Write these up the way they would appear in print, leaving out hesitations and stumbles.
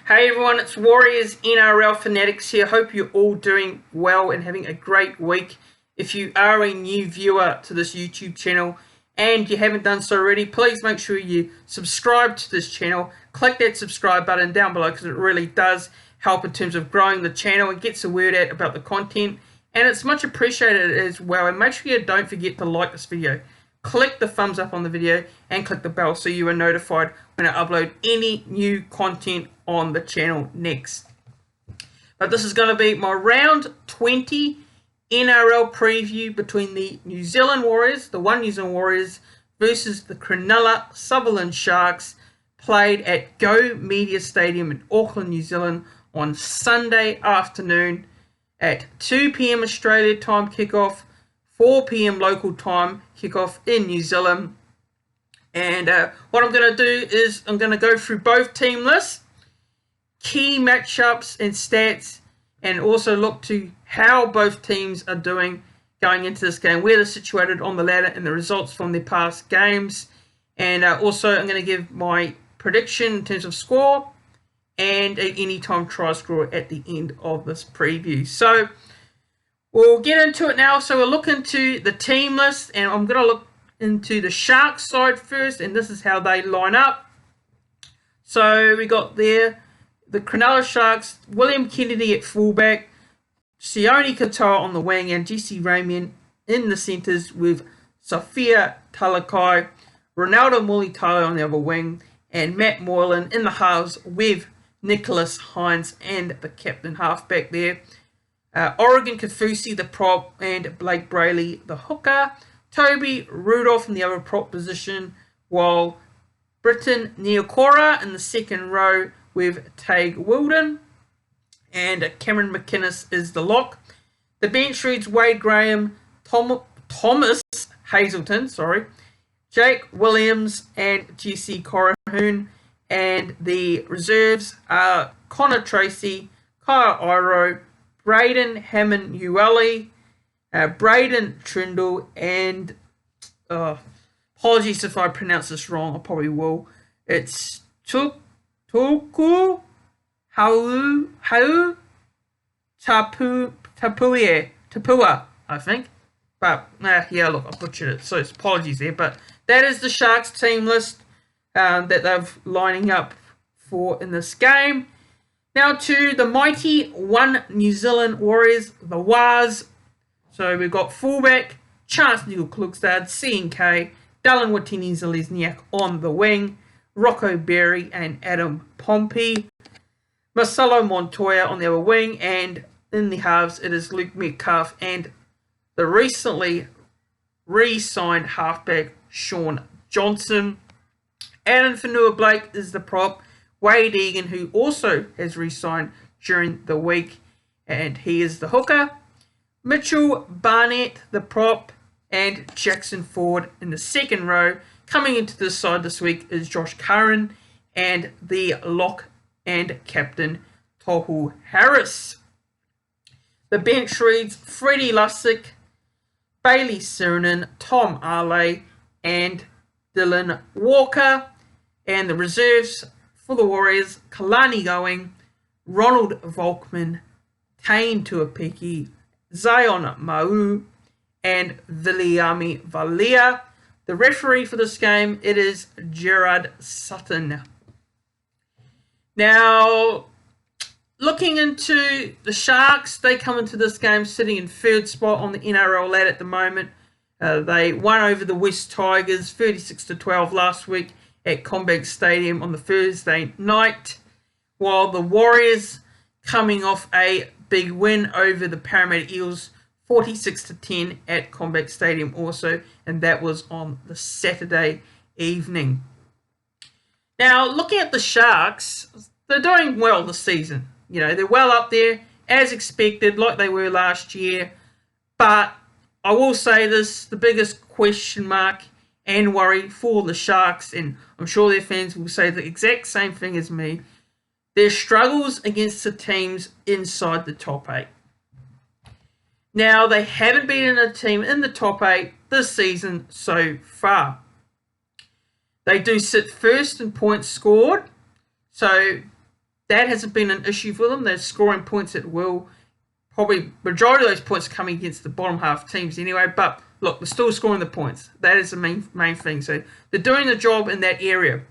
Hey everyone, it's Warriors NRL Fanatics here. Hope you're all doing well and having a great week. If you are a new viewer to this YouTube channel and you haven't done so already, please make sure you subscribe to this channel. Click that subscribe button down below because it really does help in terms of growing the channel and gets the word out about the content. And it's much appreciated as well. And make sure you don't forget to like this video. Click the thumbs up on the video and click the bell so you are notified when I upload any new content on the channel next. But this is going to be my round 20 NRL preview between the New Zealand Warriors, the One New Zealand Warriors, versus the Cronulla Sutherland Sharks, played at Go Media Stadium in Auckland, New Zealand on Sunday afternoon at 2 p.m. Australia time kickoff, 4 p.m. local time kickoff in New Zealand. And what I'm going to do is I'm going to go through both team lists, key matchups and stats, and also look to how both teams are doing going into this game, where they're situated on the ladder and the results from their past games. And also I'm going to give my prediction in terms of score and an anytime try score at the end of this preview. So we'll get into it now. So we'll look into the team list, and I'm going to look into the Sharks side first, and this is how they line up. So we got there the Cronulla Sharks, William Kennedy at fullback, Sione Katoa on the wing, and Jesse Ramian in the centres with Sophia Talakai, Ronaldo Mulitalo on the other wing, and Matt Moylan in the halves with Nicholas Hines and the captain halfback there. Oregon Kafusi, the prop, and Blake Brayley, the hooker. Toby Rudolph in the other prop position, while Britton Neokora in the second row with Tague Wilden, and Cameron McInnes is the lock. The bench reads Wade Graham, Thomas Hazelton, Jake Williams, and Jesse Corahun, and the reserves are Connor Tracy, Kyle Iro, Braden Hammond-Ueli, Braden Trindle, and apologies if I pronounce this wrong, I probably will. It's Tuku Hau Tapua, I think. But yeah, look, I butchered it, so it's apologies there. But that is the Sharks team list that they're lining up for in this game. Now to the mighty One New Zealand Warriors, the Wars. So we've got fullback Chance Nicoll-Klugstad, CNK, Dallin Watene-Zelezniak on the wing, Rocco Berry and Adam Pompey, Marcelo Montoya on the other wing, and in the halves it is Luke Metcalf and the recently re-signed halfback Sean Johnson. Adam Fanua-Blake is the prop, Wade Egan, who also has re-signed during the week, and he is the hooker. Mitchell Barnett, the prop, and Jackson Ford in the second row. Coming into this side this week is Josh Curran and the lock and captain Tohu Harris. The bench reads Freddie Lussick, Bailey Sirenen, Tom Arley, and Dylan Walker. And the reserves for the Warriors, Kalani Going, Ronald Volkman, Kane Tuapiki, Zion Mau, and Viliami Valia. The referee for this game, it is Gerard Sutton. Now, looking into the Sharks, they come into this game sitting in third spot on the NRL ladder at the moment. They won over the West Tigers 36-12 last week at CommBank Stadium on the Thursday night, while the Warriors coming off a big win over the Parramatta Eels 46-10 at CommBank Stadium also, and that was on the Saturday evening. Now, looking at the Sharks, they're doing well this season. You know, they're well up there, as expected, like they were last year. But I will say this, the biggest question mark and worry for the Sharks, and I'm sure their fans will say the exact same thing as me, their struggles against the teams inside the top 8. Now, they haven't beaten a team in the top 8 this season so far. They do sit first in points scored, so that hasn't been an issue for them. They're scoring points at will. Probably majority of those points coming against the bottom half teams anyway. But look, they're still scoring the points. That is the main thing. So they're doing the job in that area.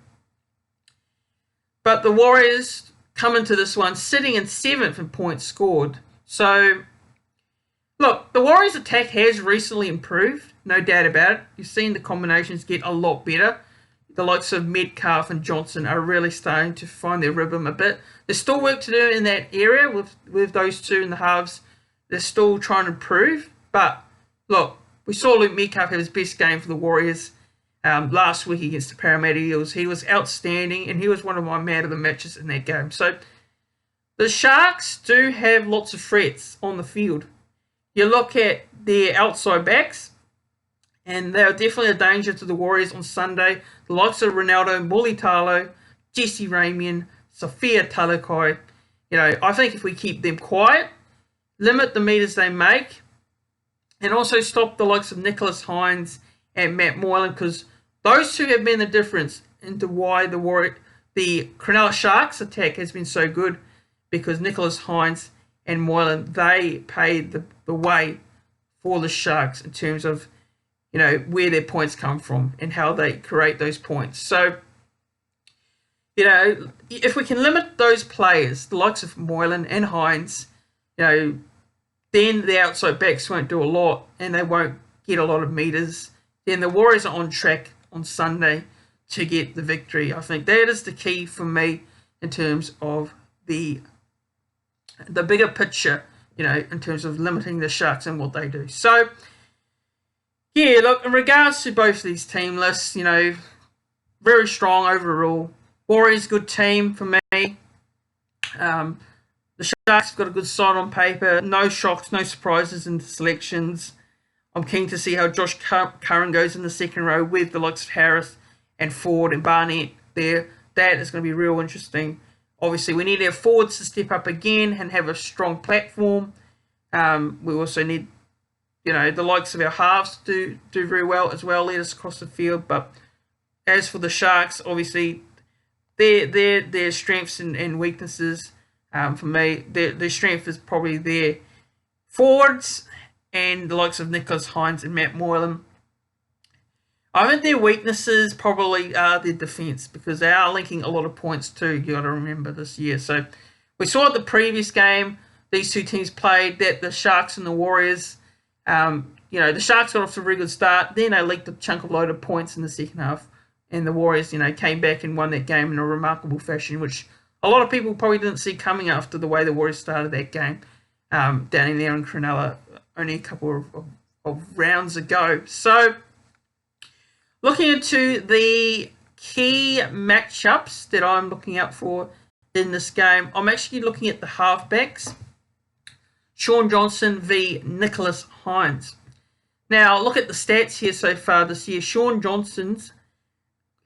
But the Warriors come into this one sitting in 7th in points scored. So look, the Warriors' attack has recently improved, no doubt about it. You've seen the combinations get a lot better. The likes of Metcalf and Johnson are really starting to find their rhythm a bit. There's still work to do in that area with those two in the halves. They're still trying to improve. But look, we saw Luke Metcalf have his best game for the Warriors last week against the Parramatta Eels. He was outstanding, and he was one of my man of the matches in that game. So the Sharks do have lots of threats on the field. You look at their outside backs, and they're definitely a danger to the Warriors on Sunday. The likes of Ronaldo Mulitalo, Jesse Ramian, Sophia Talakai. I think if we keep them quiet, limit the meters they make, and also stop the likes of Nicholas Hines and Matt Moylan, because those two have been the difference into why the Cronulla Sharks attack has been so good, because Nicholas Hines and Moylan, they paved the way for the Sharks in terms of where their points come from and how they create those points. So, if we can limit those players, the likes of Moylan and Hines, then the outside backs won't do a lot and they won't get a lot of meters. Then the Warriors are on track on Sunday to get the victory. I think that is the key for me in terms of the bigger picture, in terms of limiting the Sharks and what they do. So, yeah, look, in regards to both of these team lists, very strong overall. Warriors, good team for me. The Sharks have got a good side on paper. No shocks, no surprises in the selections. I'm keen to see how Josh Curran goes in the second row with the likes of Harris and Ford and Barnett there. That is going to be real interesting. Obviously, we need our forwards to step up again and have a strong platform. We also need the likes of our halves do very well as well, lead us across the field. But as for the Sharks, obviously, their strengths and weaknesses, for me, their strength is probably their forwards and the likes of Nicholas Hines and Matt Moylan. I think their weaknesses probably are their defence, because they are linking a lot of points too, you got to remember, this year. So we saw at the previous game, these two teams played, that the Sharks and the Warriors, the Sharks got off to a very good start. Then they leaked a chunk of load of points in the second half. And the Warriors, came back and won that game in a remarkable fashion, which a lot of people probably didn't see coming after the way the Warriors started that game down in there in Cronulla only a couple of rounds ago. So, looking into the key matchups that I'm looking out for in this game, I'm actually looking at the halfbacks. Shaun Johnson v. Nicholas Hines. Now, look at the stats here so far this year. Shaun Johnson's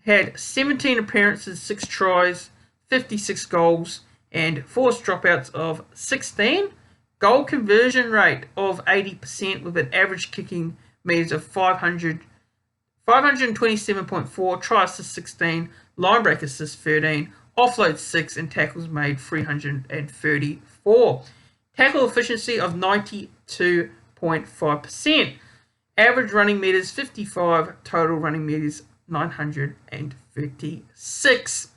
had 17 appearances, 6 tries, 56 goals, and forced dropouts of 16. Goal conversion rate of 80% with an average kicking meters of 527.4, try assist 16, line break assist 13, offload 6, and tackles made 334. Tackle efficiency of 92.5%. Average running meters 55, total running meters 956.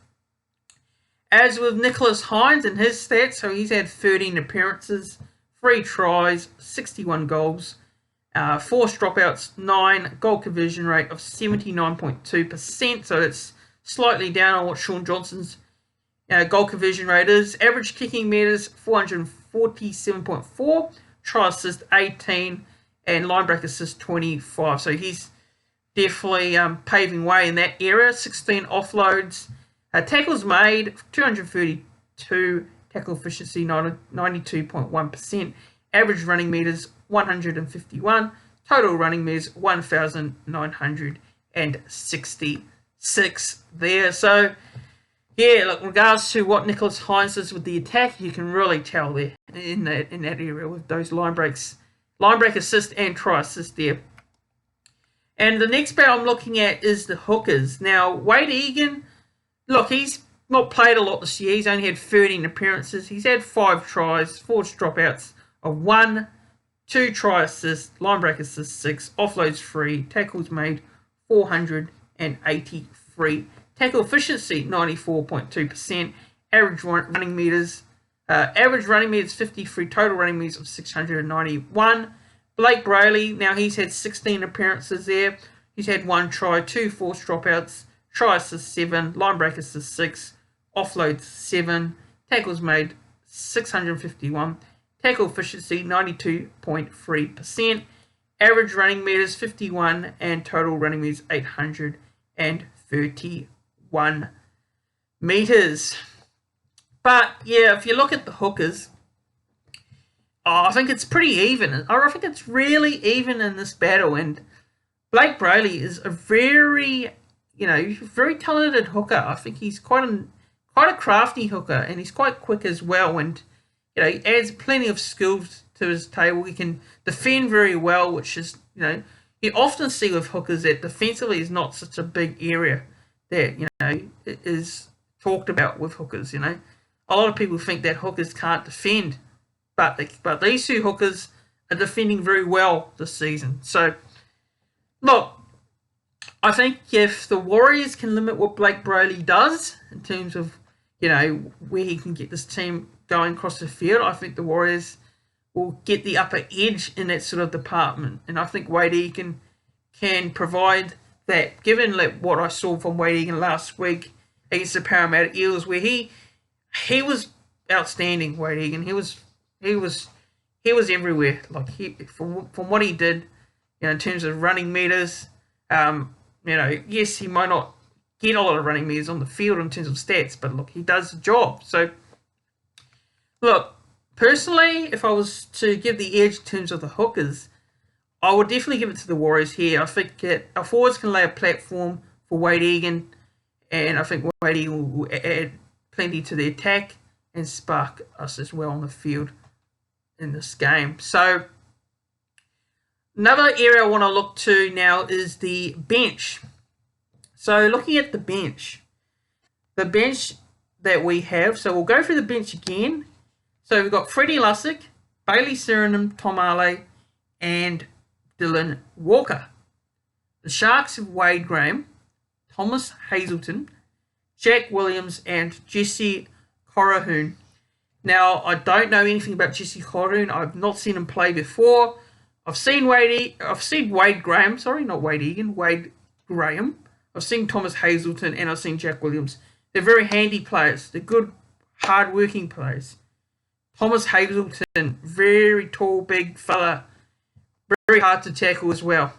As with Nicholas Hines and his stats, so he's had 13 appearances, 3 tries, 61 goals, forced dropouts 9, goal conversion rate of 79.2%, so it's slightly down on what Shaun Johnson's goal conversion rate is. Average kicking meters 447.4, try assist 18, and line break assist 25. So he's definitely paving way in that area. 16 offloads. Tackles made 232, tackle efficiency 92.1%. Average running meters 151. Total running meters 1,966 there. So, yeah, look, in regards to what Nicholas Hines does with the attack, you can really tell there in that area with those line break assist and try assist there. And the next pair I'm looking at is the hookers. Now, Wade Egan, look, he's not played a lot this year. He's only had 13 appearances. He's had 5 tries, 4 dropouts of 1, 2 try assists, line break assists 6, offloads 3, tackles made 483, tackle efficiency 94.2%, average running meters 53, total running meters of 691. Blake Brayley, now he's had 16 appearances there. He's had 1 try, 2 forced dropouts, try assists 7, line break assists 6, offloads 7, tackles made 651, tackle efficiency 92.3%, average running meters 51, and total running meters 831 meters. But yeah, if you look at the hookers, I think it's pretty even. I think it's really even in this battle, and Blake Brayley is a very talented hooker. I think he's quite a crafty hooker, and he's quite quick as well, and he adds plenty of skills to his table. He can defend very well, which is, you often see with hookers that defensively is not such a big area that, is talked about with hookers, A lot of people think that hookers can't defend, but these 2 hookers are defending very well this season. So, look, I think if the Warriors can limit what Blake Brayley does in terms of, where he can get this team going across the field, I think the Warriors will get the upper edge in that sort of department. And I think Wade Egan can provide that, given what I saw from Wade Egan last week against the Parramatta Eels, where he was outstanding. Wade Egan, he was everywhere. From what he did, in terms of running meters, yes, he might not get a lot of running meters on the field in terms of stats, but look, he does the job. So, look, personally, if I was to give the edge in terms of the hookers, I would definitely give it to the Warriors here. I think that our forwards can lay a platform for Wade Egan, and I think Wade Egan will add plenty to the attack and spark us as well on the field in this game. So, another area I want to look to now is the bench. So, looking at the bench that we have, so we'll go through the bench again. So, we've got Freddie Lussick, Bailey Surinam, Tom Ale, and Dylan Walker. The Sharks have Wade Graham, Thomas Hazelton, Jack Williams, and Jesse Corahun. Now, I don't know anything about Jesse Corahun. I've not seen him play before. I've seen Wade Graham. Sorry, not Wade Egan. Wade Graham. I've seen Thomas Hazelton, and I've seen Jack Williams. They're very handy players. They're good, hard-working players. Thomas Hazelton, very tall, big fella. Very hard to tackle as well.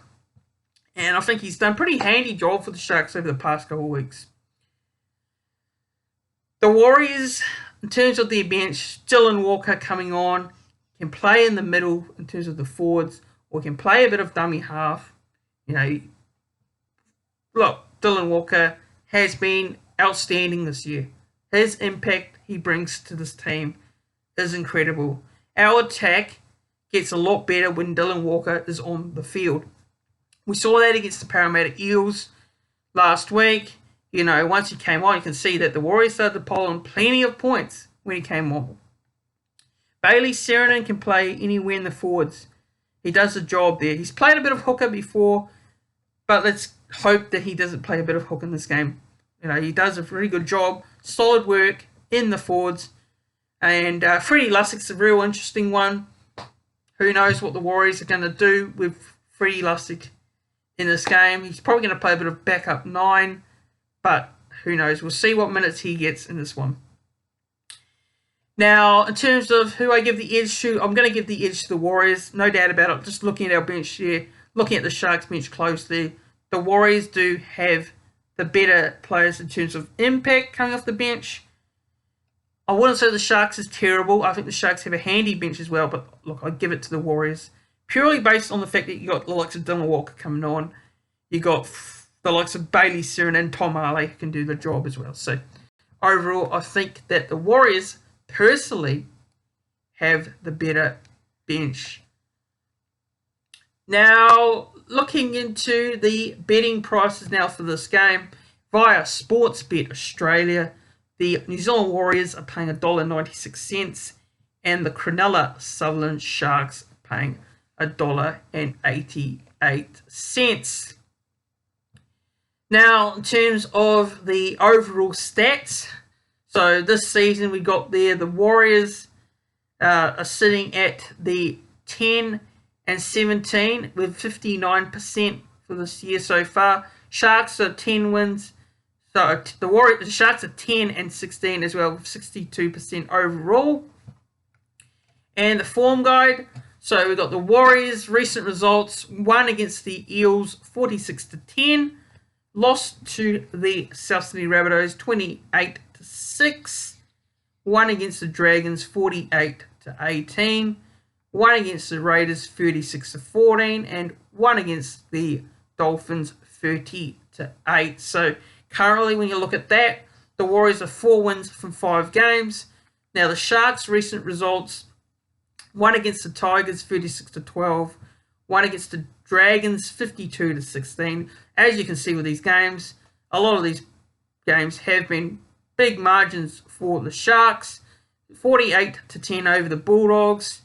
And I think he's done a pretty handy job for the Sharks over the past couple of weeks. The Warriors, in terms of their bench, Dylan Walker coming on, can play in the middle in terms of the forwards, or can play a bit of dummy half. Look, Dylan Walker has been outstanding this year. His impact he brings to this team is incredible. Our attack gets a lot better when Dylan Walker is on the field. We saw that against the Parramatta Eels last week. Once he came on, you can see that the Warriors started to pile on plenty of points when he came on. Bailey Surinam can play anywhere in the forwards. He does the job there. He's played a bit of hooker before, but let's hope that he doesn't play a bit of hook in this game. He does a really good job, solid work in the forwards. And Freddie Lussick's a real interesting one. Who knows what the Warriors are going to do with Freddie Lussick in this game. He's probably going to play a bit of backup 9, but who knows. We'll see what minutes he gets in this one. Now, in terms of who I give the edge to, I'm going to give the edge to the Warriors, no doubt about it. Just looking at our bench here, looking at the Sharks bench closely, the Warriors do have the better players in terms of impact coming off the bench. I wouldn't say the Sharks is terrible. I think the Sharks have a handy bench as well, but look, I'd give it to the Warriors. Purely based on the fact that you got the likes of Dylan Walker coming on. You got the likes of Bailey Surin and Tom Ale who can do the job as well. So, overall, I think that the Warriors personally have the better bench. Now, looking into the betting prices now for this game, via Sportsbet Australia, The New Zealand Warriors are paying $1.96, and the Cronulla Sutherland Sharks are paying $1.88. Now, in terms of the overall stats, so this season we got there the Warriors are sitting at the 10-17 with 59% for this year so far. Sharks are 10 wins. So the Sharks are 10-16 as well with 62% overall. And the form guide. So we've got the Warriors' recent results. Won against the Eels 46-10. Lost to the South Sydney Rabbitohs 28-6. Won against the Dragons 48-18. Won against the Raiders 36-14. And won against the Dolphins 30-8. So currently, when you look at that, the Warriors are 4 wins from 5 games. Now, the Sharks' recent results, won against the Tigers 36-12, won against the Dragons 52-16. As you can see with these games, a lot of these games have been big margins for the Sharks, 48-10 over the Bulldogs.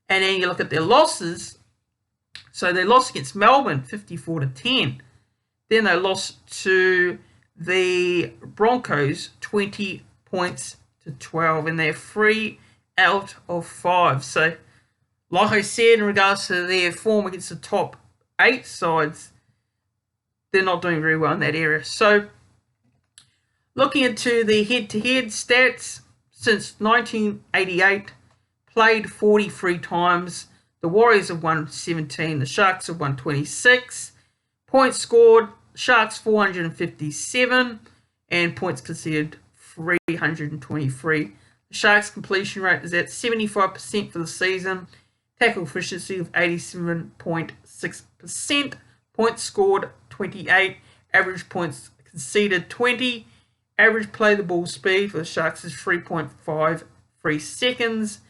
And then you look at their losses. So they lost against Melbourne 54-10. Then they lost to the Broncos 20-12, and they're 3 out of 5. So, like I said, in regards to their form against the top 8 sides, they're not doing very well in that area. So, looking into the head-to-head stats, since 1988, played 43 times. The Warriors have won 17. The Sharks have won 26. Points scored, Sharks 457, and points conceded 323. The Sharks' completion rate is at 75% for the season. Tackle efficiency of 87.6%. Points scored 28. Average points conceded 20. Average play the ball speed for the Sharks is 3.53 seconds.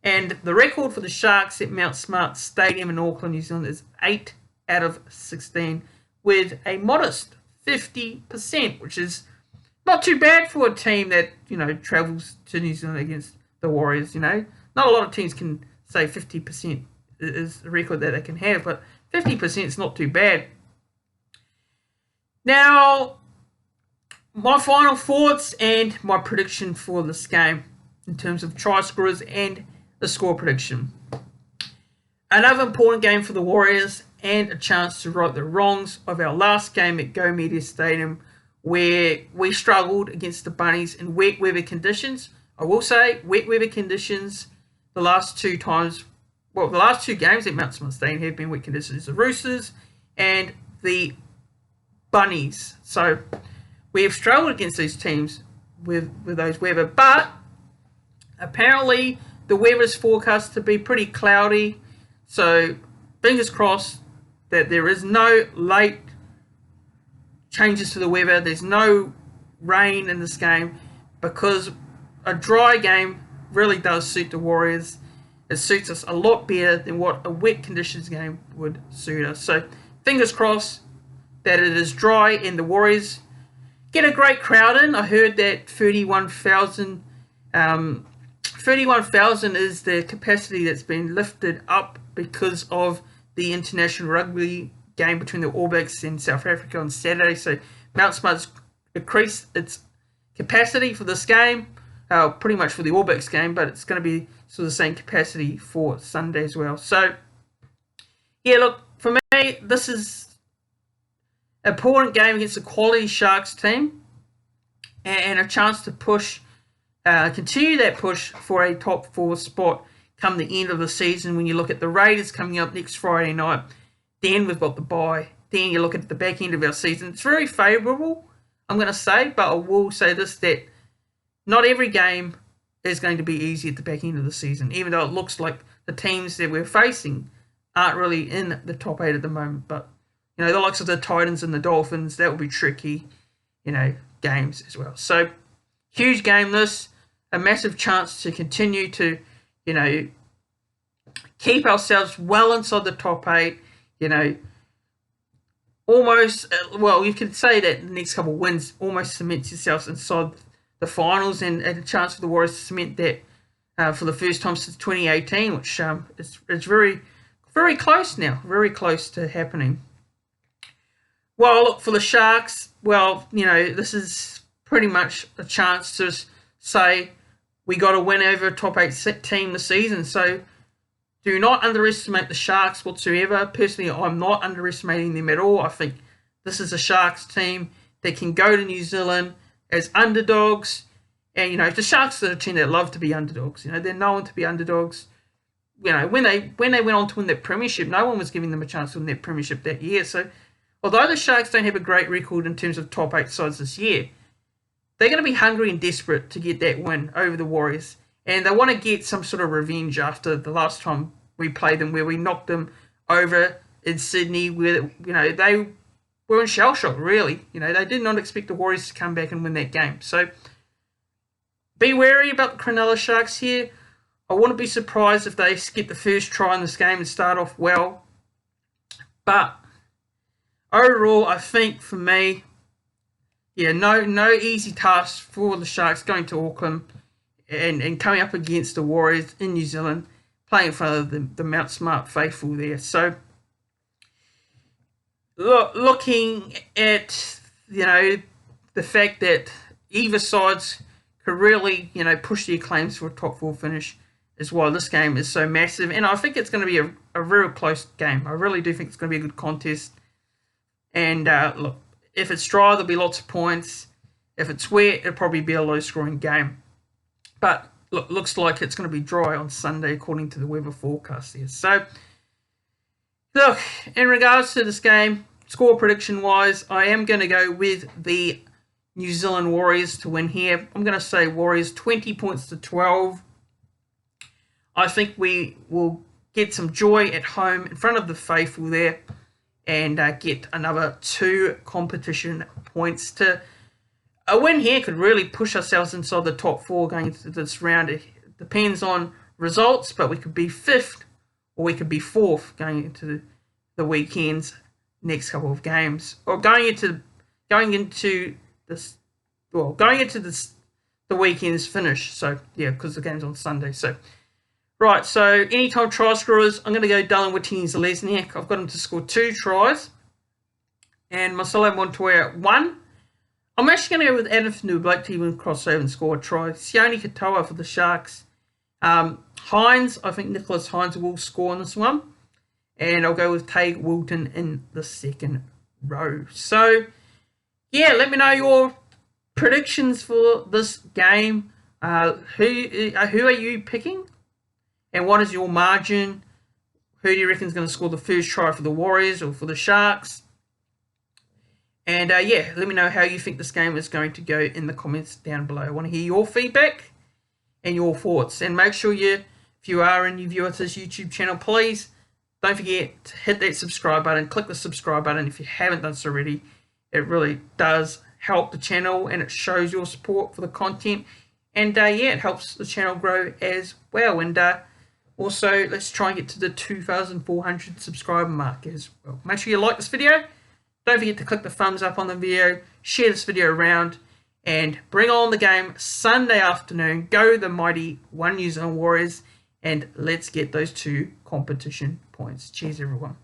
And the record for the Sharks at Mount Smart Stadium in Auckland, New Zealand is 8 out of 16 with a modest 50%, which is not too bad for a team that, travels to New Zealand against the Warriors, Not a lot of teams can say 50% is the record that they can have, but 50% is not too bad. Now, my final thoughts and my prediction for this game in terms of try scorers and the score prediction. Another important game for the Warriors and a chance to right the wrongs of our last game at Go Media Stadium, where we struggled against the Bunnies in wet weather conditions. I will say, wet weather conditions, the last 2 games at Mount Smart Stadium have been wet conditions. The Roosters and the Bunnies. So we have struggled against these teams with those weather, but apparently the weather is forecast to be pretty cloudy. So fingers crossed that there is no late changes to the weather. There's no rain in this game, because a dry game really does suit the Warriors. It suits us a lot better than what a wet conditions game would suit us. So fingers crossed that it is dry and the Warriors get a great crowd in. I heard that 31,000 is the capacity that's been lifted up because of the international rugby game between the All Blacks and South Africa on Saturday. So Mount Smart's increased its capacity for this game, pretty much for the All Blacks game, but it's going to be sort of the same capacity for Sunday as well. So, yeah, look, for me, this is an important game against a quality Sharks team and a chance to push, continue that push for a top 4 spot come the end of the season. When you look at the Raiders coming up next Friday night, then we've got the bye. Then you look at the back end of our season. It's very favourable, I'm going to say, but I will say this, that not every game is going to be easy at the back end of the season, even though it looks like the teams that we're facing aren't really in the top 8 at the moment. But, the likes of the Titans and the Dolphins, that will be tricky, games as well. So, huge game this, a massive chance to continue to, keep ourselves well inside the top 8, almost, well, you could say that the next couple of wins almost cements yourselves inside the finals and a chance for the Warriors to cement that for the first time since 2018, which is very, very close now, very close to happening. Well, look, for the Sharks, well, this is pretty much a chance to say we got to win over a top 8 team this season. So do not underestimate the Sharks whatsoever. Personally, I'm not underestimating them at all. I think this is a Sharks team that can go to New Zealand as underdogs. And, the Sharks are a team that love to be underdogs. They're known to be underdogs. When they went on to win that premiership, no one was giving them a chance to win that premiership that year. So although the Sharks don't have a great record in terms of top 8 sides this year, they're going to be hungry and desperate to get that win over the Warriors. And they want to get some sort of revenge after the last time we played them, where we knocked them over in Sydney, where, they were in shell shock, really. They did not expect the Warriors to come back and win that game. So be wary about the Cronulla Sharks here. I wouldn't be surprised if they skip the first try in this game and start off well. But overall, I think for me, no easy task for the Sharks going to Auckland and coming up against the Warriors in New Zealand, playing in front of the Mount Smart faithful there. So looking at, the fact that either sides could really, push their claims for a top 4 finish as well. This game is so massive, and I think it's going to be a real close game. I really do think it's going to be a good contest. And look, if it's dry, there'll be lots of points. If it's wet, it'll probably be a low-scoring game. But look, looks like it's going to be dry on Sunday, according to the weather forecast here. So, look, in regards to this game, score prediction-wise, I am going to go with the New Zealand Warriors to win here. I'm going to say Warriors 20 points to 12. I think we will get some joy at home in front of the faithful there and get another 2 competition points. To a win here could really push ourselves inside the top 4 going into this round. It depends on results, but we could be 5th or we could be 4th going into the weekend's next couple of games, or going into the weekend's finish. So yeah, because the game's on Sunday. So right, so anytime try scorers, I'm going to go Dylan Watene-Zelezniak. I've got him to score 2 tries, and Marcelo Montoya 1. I'm actually going to go with Adam Newblake to even cross over and score a try. Sione Katoa for the Sharks. Hines, I think Nicholas Hines will score on this one. And I'll go with Tay Wilton in the second row. So, yeah, let me know your predictions for this game. Who are you picking? And what is your margin? Who do you reckon is going to score the first try for the Warriors or for the Sharks? And, yeah, let me know how you think this game is going to go in the comments down below. I want to hear your feedback and your thoughts. And make sure if you are a new viewer to this YouTube channel, please don't forget to hit that subscribe button. Click the subscribe button if you haven't done so already. It really does help the channel and it shows your support for the content. And, yeah, it helps the channel grow as well. And also, let's try and get to the 2,400 subscriber mark as well. Make sure you like this video. Don't forget to click the thumbs up on the video. Share this video around. And bring on the game Sunday afternoon. Go the mighty New Zealand Warriors. And let's get those 2 competition points. Cheers, everyone.